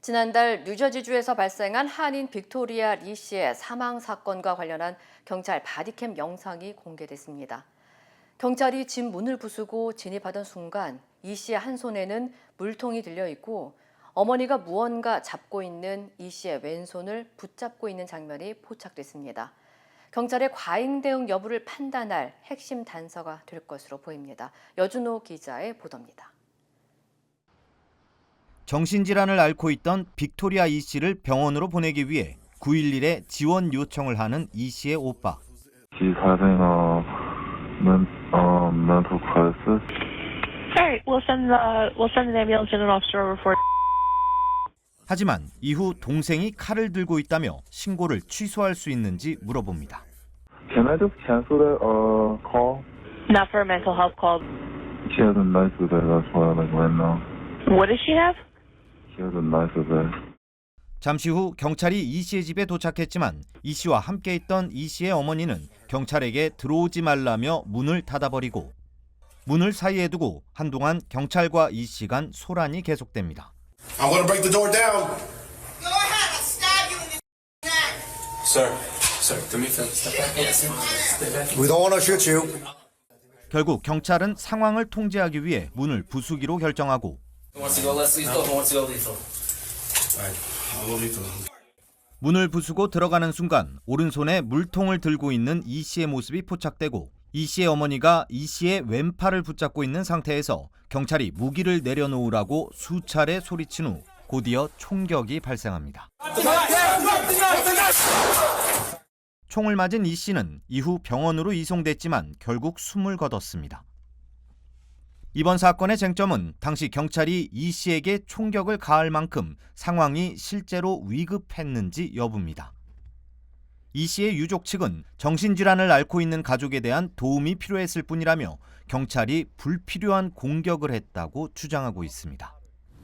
지난달 뉴저지주에서 발생한 한인 빅토리아 리 씨의 사망 사건과 관련한 경찰 바디캠 영상이 공개됐습니다. 경찰이 집 문을 부수고 진입하던 순간 이 씨의 한 손에는 물통이 들려 있고 어머니가 무언가 잡고 있는 이 씨의 왼손을 붙잡고 있는 장면이 포착됐습니다. 경찰의 과잉 대응 여부를 판단할 핵심 단서가 될 것으로 보입니다. 여준호 기자의 보도입니다. 정신질환을 앓고 있던 빅토리아 이 씨를 병원으로 보내기 위해 911에 지원 요청을 하는 이 씨의 오빠. She's having mental crisis. Alright, we'll send the ambulance and an officer over for it. 하지만 이후 동생이 칼을 들고 있다며 신고를 취소할 수 있는지 물어봅니다. Can I just cancel that call? Not for a mental health call. She has a knife today. That's why right now. What does she have? She has a knife today. 잠시 후 경찰이 이 씨의 집에 도착했지만 이 씨와 함께 있던 이 씨의 어머니는 경찰에게 들어오지 말라며 문을 닫아버리고 문을 사이에 두고 한동안 경찰과 이 씨 간 소란이 계속됩니다. I'm gonna break the door down. Go ahead, I'll stab you in the neck. Sir, do me a favor. Step back. Step back. We don't want to shoot you. 결국 경찰은 상황을 통제하기 위해 문을 부수기로 결정하고 Who wants to go lethal? Who wants to go lethal? Alright, I'll go lethal. 문을 부수고 들어가는 순간 오른손에 물통을 들고 있는 이 씨의 모습이 포착되고 이 씨의 어머니가 이 씨의 왼팔을 붙잡고 있는 상태에서 경찰이 무기를 내려놓으라고 수차례 소리친 후 곧이어 총격이 발생합니다. 총을 맞은 이 씨는 이후 병원으로 이송됐지만 결국 숨을 거뒀습니다. 이번 사건의 쟁점은 당시 경찰이 이 씨에게 총격을 가할 만큼 상황이 실제로 위급했는지 여부입니다. 이 씨의 유족 측은 정신질환을 앓고 있는 가족에 대한 도움이 필요했을 뿐이라며 경찰이 불필요한 공격을 했다고 주장하고 있습니다.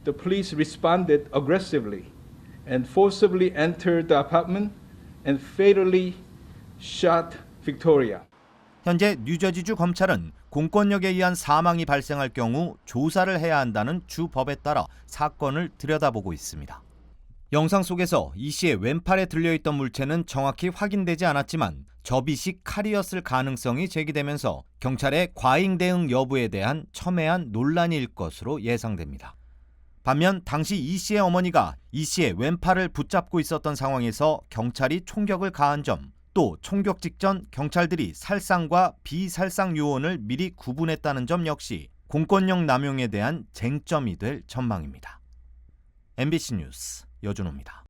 The police responded aggressively and forcibly entered the apartment and fatally shot Victoria. 현재 뉴저지주 검찰은 공권력에 의한 사망이 발생할 경우 조사를 해야 한다는 주 법에 따라 사건을 들여다보고 있습니다. 영상 속에서 이 씨의 왼팔에 들려있던 물체는 정확히 확인되지 않았지만 접이식 칼이었을 가능성이 제기되면서 경찰의 과잉 대응 여부에 대한 첨예한 논란일 것으로 예상됩니다. 반면 당시 이 씨의 어머니가 이 씨의 왼팔을 붙잡고 있었던 상황에서 경찰이 총격을 가한 점, 또 총격 직전 경찰들이 살상과 비살상 요원을 미리 구분했다는 점 역시 공권력 남용에 대한 쟁점이 될 전망입니다. MBC 뉴스 여준호입니다.